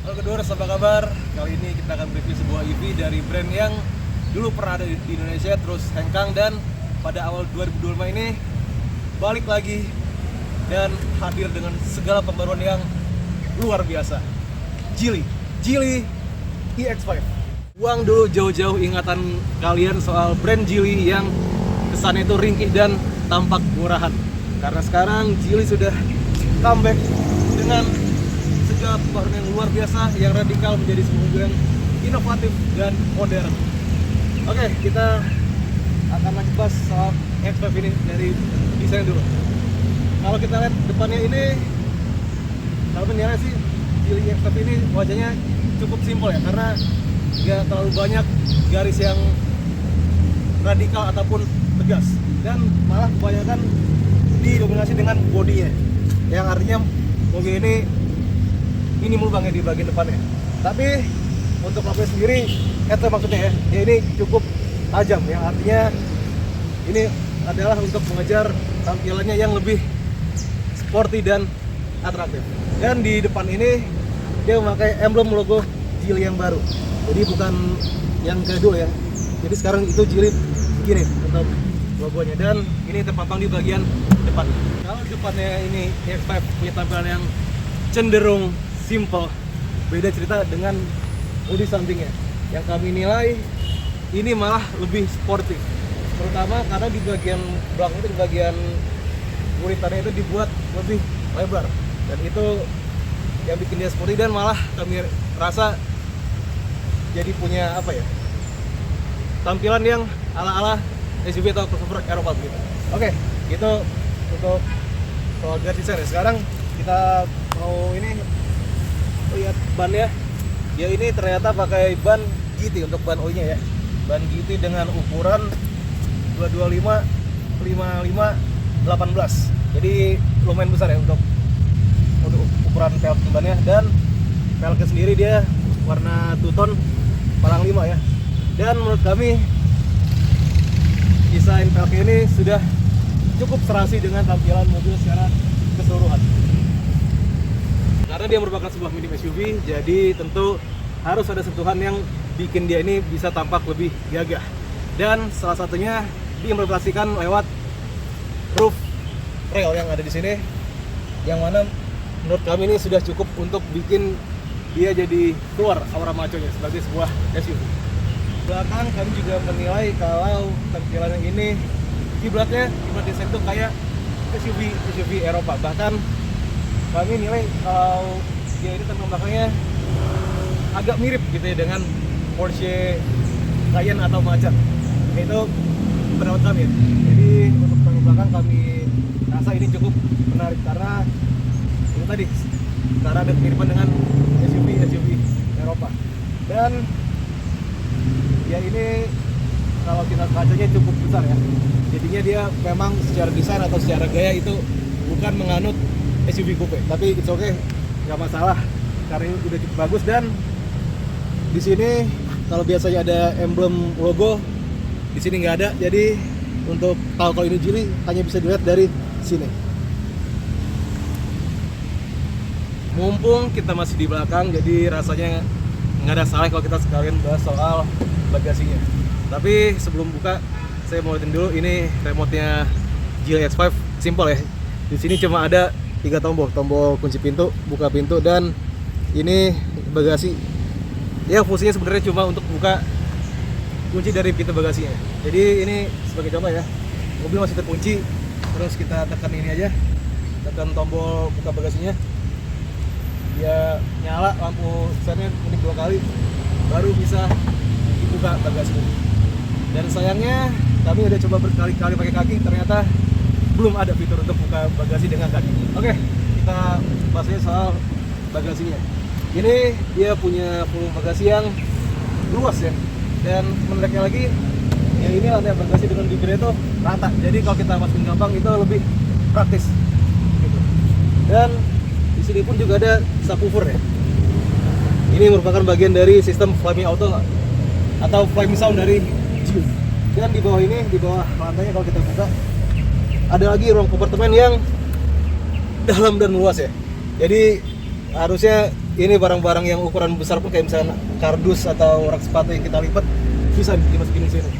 Halo Kedurs, apa kabar? Kali ini kita akan review sebuah EV dari brand yang dulu pernah ada di Indonesia, terus hengkang, dan pada awal 2025 ini balik lagi dan hadir dengan segala pembaruan yang luar biasa. Geely EX5. Buang dulu jauh-jauh ingatan kalian soal brand Geely yang kesannya itu ringkih dan tampak murahan. Karena sekarang Geely sudah comeback dengan segala pembaruan yang luar biasa, yang radikal, menjadi sebuah mobil yang inovatif dan modern. Oke, kita akan lanjut bahas soal X5 ini dari desain dulu. Kalau kita lihat depannya ini, kalau menilai sih Geely X5 ini wajahnya cukup simpel ya, karena nggak terlalu banyak garis yang radikal ataupun tegas, dan malah kebanyakan didominasi dengan bodinya, yang artinya mobil ini minimal banget di bagian depannya. Tapi untuk lampunya sendiri, itu maksudnya ya ini cukup tajam, yang artinya ini adalah untuk mengejar tampilannya yang lebih sporty dan atraktif. Dan di depan ini dia memakai emblem logo Geely yang baru, jadi bukan yang kayak dulu ya. Jadi sekarang itu Geely begini untuk logonya, dan ini terpampang di bagian depan. Kalau di depannya ini X5 punya tampilan yang cenderung simple, beda cerita dengan bodi sampingnya yang kami nilai ini malah lebih sporty, terutama karena di bagian belakang itu, di bagian uritannya itu dibuat lebih lebar, dan itu yang bikin dia sporty, dan malah kami rasa jadi punya apa ya, tampilan yang ala-ala SUV atau crossover Eropa gitu. Oke, itu untuk soal garis desain. Sekarang kita mau ini lihat bannya. Ya, ini ternyata pakai ban GT untuk ban OI-nya ya. Ban GT dengan ukuran 225 55 18. Jadi lumayan besar ya untuk ukuran pelek bannya, dan peleknya sendiri dia warna two-tone palang 5 ya. Dan menurut kami desain peleknya ini sudah cukup serasi dengan tampilan mobil secara keseluruhan. Karena dia merupakan sebuah mini SUV, jadi tentu harus ada sentuhan yang bikin dia ini bisa tampak lebih gagah. Dan salah satunya diimplementasikan lewat roof rail yang ada di sini, yang mana menurut kami ini sudah cukup untuk bikin dia jadi keluar aura maconya sebagai sebuah SUV. Belakang kami juga menilai kalau tampilan yang ini kiblat desain itu kayak SUV Eropa. Bahkan kami nilai kalau dia ini tampilan belakangnya agak mirip gitu ya dengan Porsche Cayenne atau Macan. Itu pendapat kami ya. Jadi untuk tampilan belakang kami rasa ini cukup menarik, karena itu tadi, karena ada kemiripan dengan SUV Eropa. Dan ya ini kalau kita kacanya cukup besar ya, jadinya dia memang secara desain atau secara gaya itu bukan menganut SUV coupe, tapi it's okay, nggak masalah karena ini udah cukup bagus. Dan di sini kalau biasanya ada emblem logo, di sini nggak ada, jadi untuk tahu kalau ini Geely hanya bisa dilihat dari sini. Mumpung kita masih di belakang, jadi rasanya nggak ada salah kalau kita sekalian bahas soal bagasinya. Tapi sebelum buka, saya mau lihatin dulu ini remote-nya Geely X5. Simple ya. Di sini cuma ada 3 tombol kunci pintu, buka pintu, dan ini bagasi. Ya, fungsinya sebenarnya cuma untuk buka kunci dari pintu bagasinya. Jadi ini sebagai contoh ya, mobil masih terkunci, terus kita tekan ini aja, tekan tombol buka bagasinya, dia nyala, lampu sennya ini 2 kali, baru bisa dibuka bagasinya. Dan sayangnya kami udah coba berkali-kali pakai kaki, ternyata belum ada fitur untuk buka bagasi dengan kaki. Oke, kita bahasnya soal bagasinya. Ini dia punya volume bagasi yang luas ya, dan menariknya lagi ya, ini lantai bagasi dengan bibirnya itu rata, jadi kalau kita masukin gampang itu lebih praktis gitu. Dan di sini pun juga ada subwoofer ya. Ini merupakan bagian dari sistem Flyme Auto atau Flyme Sound dari Geely. Dan di bawah ini, di bawah lantainya kalau kita buka, ada lagi ruang kompartemen yang dalam dan luas ya. Jadi harusnya ini barang-barang yang ukuran besar pun kayak misalnya kardus atau rak sepatu yang kita lipat bisa dimasukin di sini.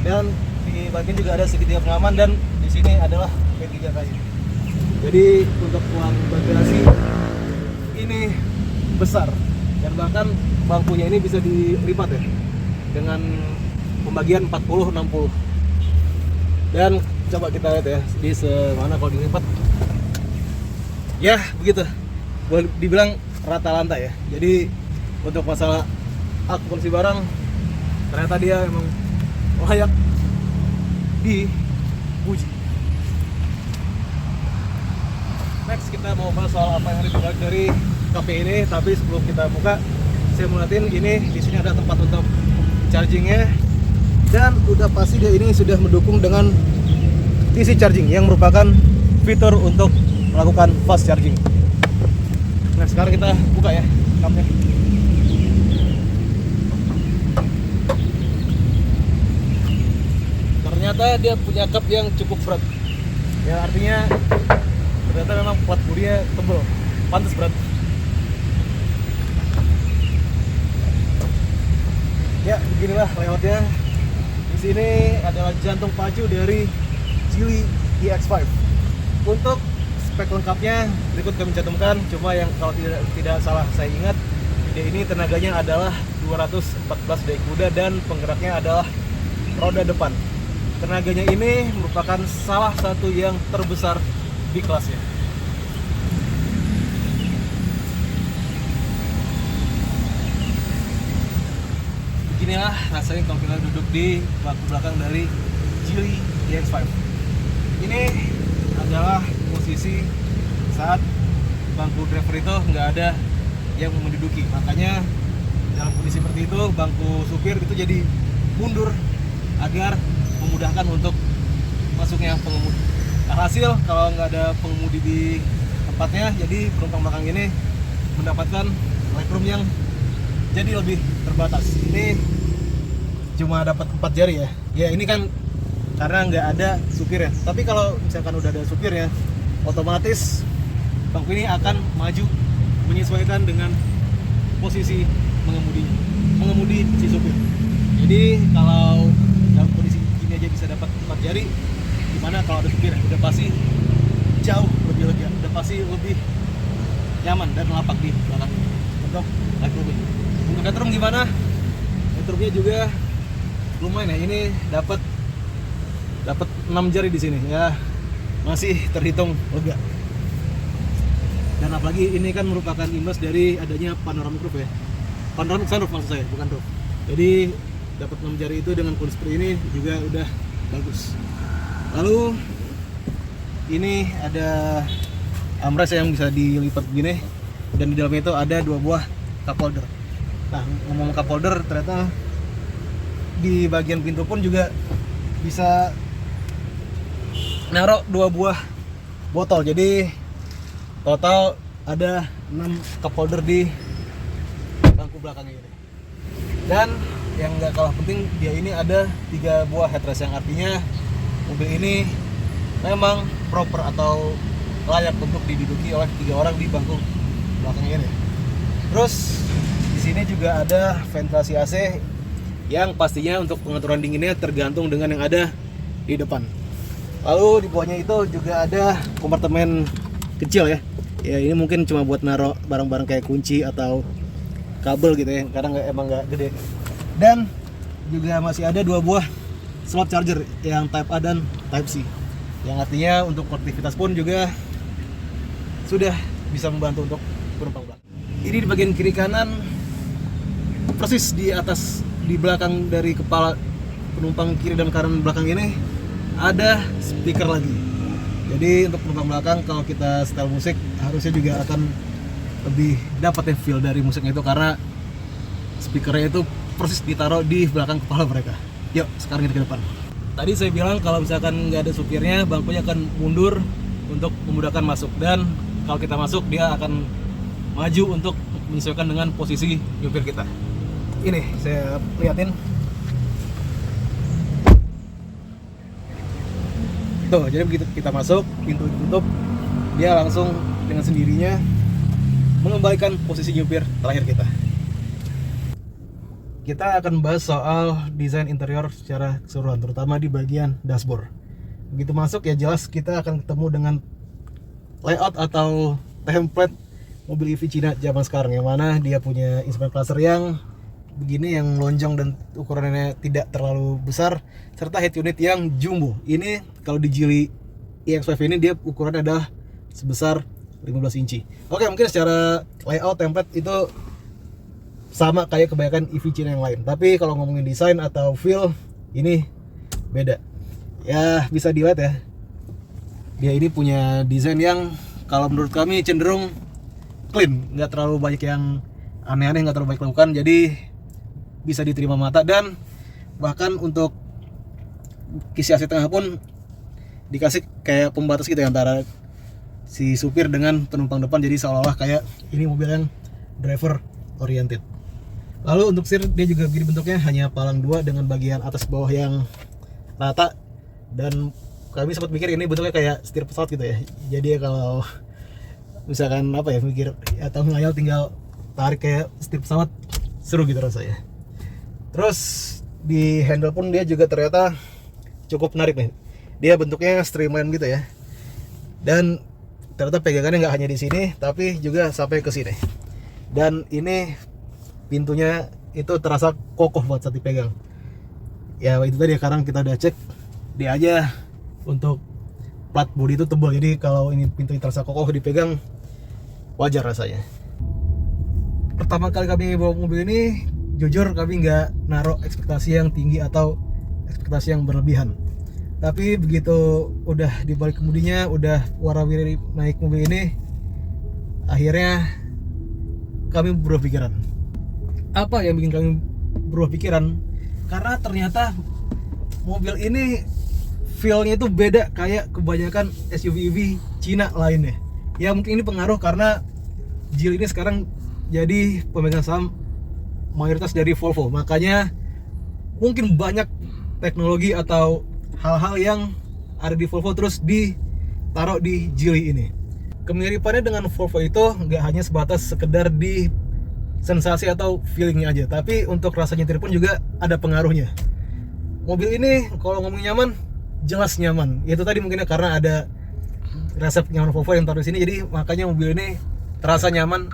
Dan di bagian juga ada segitiga pengaman dan di sini adalah P3 kayu. Jadi untuk ruang bagasi ini besar dan bahkan bangkunya ini bisa dilipat ya dengan pembagian 40-60. Dan coba kita lihat ya di semana kalau dilipat. Ya begitu, boleh dibilang rata lantai ya. Jadi untuk masalah akumulasi barang ternyata dia emang layak dipuji. Next kita mau bahas soal apa yang lebih baik dari kafe ini, tapi sebelum kita buka saya mau liatin ini di sini ada tempat untuk chargingnya dan udah pasti dia ini sudah mendukung dengan DC charging yang merupakan fitur untuk melakukan fast charging. Nah sekarang kita buka ya cupnya. Ternyata dia punya cup yang cukup berat. Ya artinya ternyata memang plat bodinya tebal, pantas berat. Ya beginilah layoutnya. Di sini adalah jantung pacu dari Geely EX5. Untuk spek lengkapnya berikut kami cantumkan, cuma yang kalau tidak salah saya ingat dia ini tenaganya adalah 214 daya kuda dan penggeraknya adalah roda depan. Tenaganya ini merupakan salah satu yang terbesar di kelasnya. Beginilah rasanya kalau kita duduk di bangku belakang dari Geely EX5. Ini adalah posisi saat bangku driver itu nggak ada yang menduduki, makanya dalam kondisi seperti itu bangku supir itu jadi mundur agar memudahkan untuk masuknya pengemudi. Alhasil kalau nggak ada pengemudi di tempatnya, jadi penumpang belakang ini mendapatkan legroom yang jadi lebih terbatas. Ini cuma dapat 4 jari ya. Ya ini kan karena nggak ada supir ya. Tapi kalau misalkan udah ada supirnya, otomatis bangku ini akan maju menyesuaikan dengan posisi mengemudi si supir. Jadi kalau dalam kondisi gini aja bisa dapat 4 jari, dimana kalau ada supir udah pasti jauh lebih lega, udah pasti lebih nyaman dan lapak di belakang untuk legroom. Untuk headroom gimana? Headroomnya juga lumayan ya. Ini dapat 6 jari di sini ya, masih terhitung lega. Dan apalagi ini kan merupakan imbas dari adanya panoramic roof ya, panoramic sunroof maksud saya, bukan roof. Jadi dapat 6 jari itu dengan kondisi seperti ini juga udah bagus. Lalu ini ada armrest yang bisa dilipat begini dan di dalamnya itu ada 2 buah cup holder. Nah ngomong cup holder, ternyata di bagian pintu pun juga bisa naruh 2 buah botol. Jadi total ada 6 cup holder di bangku belakangnya ini. Dan yang nggak kalah penting, dia ini ada 3 buah headrest, yang artinya mobil ini memang proper atau layak untuk diduduki oleh 3 orang di bangku belakangnya ini. Terus di sini juga ada ventilasi AC yang pastinya untuk pengaturan dinginnya tergantung dengan yang ada di depan. Lalu di bawahnya itu juga ada kompartemen kecil ya. Ya ini mungkin cuma buat naruh barang-barang kayak kunci atau kabel gitu ya, karena emang nggak gede. Dan juga masih ada 2 buah slot charger yang Type A dan Type C, yang artinya untuk aktivitas pun juga sudah bisa membantu untuk penumpang belakang. Ini di bagian kiri kanan, persis di atas, di belakang dari kepala penumpang kiri dan kanan belakang ini ada speaker lagi. Jadi untuk penumpang belakang kalau kita setel musik harusnya juga akan lebih dapat ya feel dari musiknya itu, karena speakernya itu persis ditaruh di belakang kepala mereka. Yuk sekarang kita ke depan. Tadi saya bilang kalau misalkan nggak ada supirnya, bangkunya akan mundur untuk memudahkan masuk, dan kalau kita masuk dia akan maju untuk menyesuaikan dengan posisi supir kita. Ini saya liatin. Tuh, jadi begitu kita masuk, pintu ditutup, dia langsung dengan sendirinya mengembalikan posisi nyupir terakhir kita. Kita akan bahas soal desain interior secara keseluruhan, terutama di bagian dashboard. Begitu masuk ya jelas kita akan ketemu dengan layout atau template mobil EV Cina zaman sekarang, yang mana dia punya instrument cluster yang begini, yang lonjong dan ukurannya tidak terlalu besar, serta head unit yang jumbo. Ini kalau di Geely EX5 ini dia ukurannya adalah sebesar 15 inci. Oke, mungkin secara layout template itu sama kayak kebanyakan EV Cina yang lain, tapi kalau ngomongin desain atau feel ini beda. Ya bisa dilihat ya, dia ini punya desain yang kalau menurut kami cenderung clean, nggak terlalu banyak yang aneh-aneh, nggak terlalu banyak lakukan, jadi bisa diterima mata. Dan bahkan untuk kisi AC tengah pun dikasih kayak pembatas gitu antara si supir dengan penumpang depan, jadi seolah-olah kayak ini mobil yang driver oriented. Lalu untuk setir dia juga begini bentuknya, hanya palang dua dengan bagian atas bawah yang rata, dan kami sempat mikir ini bentuknya kayak setir pesawat gitu ya. Jadi ya kalau misalkan apa ya, mikir atau ngayal tinggal tarik kayak setir pesawat, seru gitu rasanya. Terus di handle pun dia juga ternyata cukup menarik nih. Dia bentuknya streamline gitu ya. Dan ternyata pegangannya nggak hanya di sini, tapi juga sampai ke sini. Dan ini pintunya itu terasa kokoh buat saat dipegang. Ya itu tadi, sekarang kita udah cek, dia aja untuk plat bodi itu tebal, jadi kalau ini pintunya terasa kokoh dipegang, wajar rasanya. Pertama kali kami bawa mobil ini, jujur kami nggak naruh ekspektasi yang tinggi atau ekspektasi yang berlebihan. Tapi begitu udah dibalik kemudinya, udah warawiri naik mobil ini, akhirnya kami berubah pikiran. Apa yang bikin kami berubah pikiran? Karena ternyata mobil ini feel-nya itu beda kayak kebanyakan SUV EV Cina lainnya. Ya mungkin ini pengaruh karena Geely ini sekarang jadi pemegang saham mayoritas dari Volvo, makanya mungkin banyak teknologi atau hal-hal yang ada di Volvo terus ditaruh di Geely ini. Kemiripannya dengan Volvo itu nggak hanya sebatas sekedar di sensasi atau feelingnya aja, tapi untuk rasa nyetir pun juga ada pengaruhnya. Mobil ini kalau ngomong nyaman, jelas nyaman. Itu tadi mungkinnya karena ada resep nyaman Volvo yang taruh di sini, jadi makanya mobil ini terasa nyaman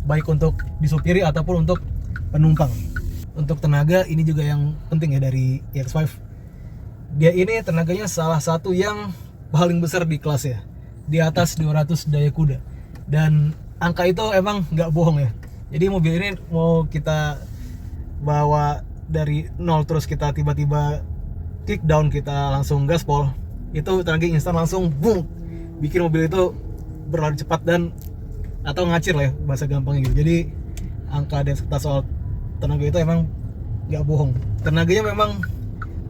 baik untuk disupiri ataupun untuk penumpang. Untuk tenaga ini juga yang penting ya dari EX5. Dia ini tenaganya salah satu yang paling besar di kelasnya, di atas 200 daya kuda. Dan angka itu emang nggak bohong ya. Jadi mobil ini mau kita bawa dari nol terus kita tiba-tiba kick down, kita langsung gaspol, itu tenaga instan langsung boom, bikin mobil itu berlari cepat dan atau ngacir lah ya bahasa gampangnya gitu. Jadi angka dan soal tenaga itu emang nggak bohong. Tenaganya memang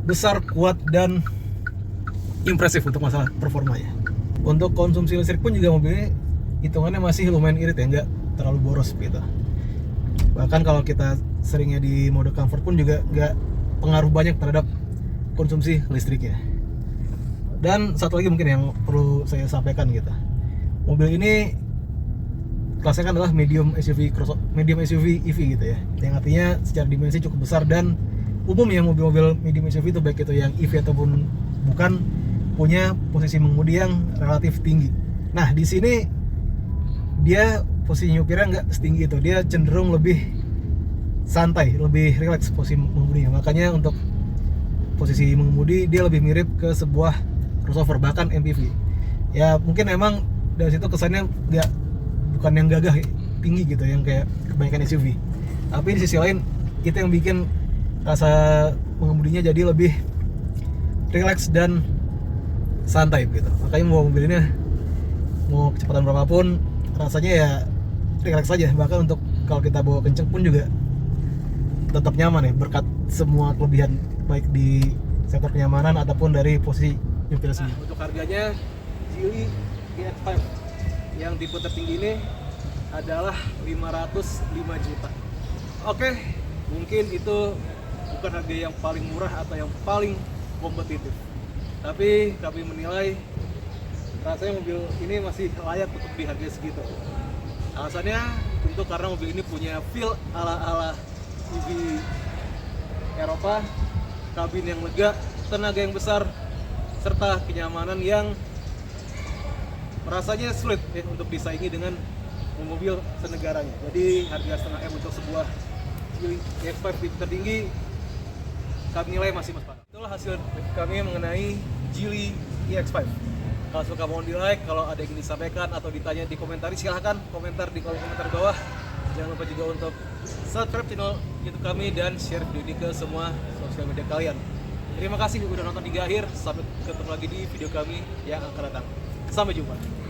besar, kuat, dan impresif untuk masalah performanya. Untuk konsumsi listrik pun juga mobilnya hitungannya masih lumayan irit ya, nggak terlalu boros gitu. Bahkan kalau kita seringnya di mode comfort pun juga nggak pengaruh banyak terhadap konsumsi listriknya. Dan satu lagi mungkin yang perlu saya sampaikan gitu, mobil ini kelasnya kan adalah medium SUV EV gitu ya, yang artinya secara dimensi cukup besar, dan umumnya mobil-mobil medium SUV itu baik itu yang EV ataupun bukan, punya posisi mengemudi yang relatif tinggi. Nah di sini dia posisi nyupirnya nggak setinggi itu, dia cenderung lebih santai, lebih rileks posisi mengemudinya. Makanya untuk posisi mengemudi dia lebih mirip ke sebuah crossover, bahkan MPV. Ya mungkin emang dari situ kesannya bukan yang gagah tinggi gitu, yang kayak kebanyakan SUV. Tapi di sisi lain itu yang bikin rasa mengemudinya jadi lebih rileks dan santai gitu. Makanya mau mobil ini mau kecepatan berapapun rasanya ya rileks saja. Bahkan untuk kalau kita bawa kenceng pun juga tetap nyaman ya, berkat semua kelebihan baik di sektor kenyamanan ataupun dari posisi nyupir sendiri. Untuk harganya, Geely EX5 yang tipe tertinggi ini adalah 505 juta. Oke, mungkin itu bukan harga yang paling murah atau yang paling kompetitif, tapi kami menilai rasanya mobil ini masih layak untuk di harga segitu. Alasannya tentu karena mobil ini punya feel ala-ala EV Eropa, kabin yang lega, tenaga yang besar, serta kenyamanan yang rasanya sulit ya, untuk disaingi dengan mobil senegaranya. Jadi harga setengah M untuk sebuah Geely EX5 tipe tertinggi kami nilai masih pas. Itulah hasil kami mengenai Geely EX5. Kalau suka mohon di like, kalau ada yang ingin disampaikan atau ditanya di komentar, silahkan komentar di kolom komentar bawah. Jangan lupa juga untuk subscribe channel YouTube kami dan share video ini ke semua sosial media kalian. Terima kasih sudah nonton hingga akhir. Sampai ketemu lagi di video kami yang akan datang. Sampai jumpa.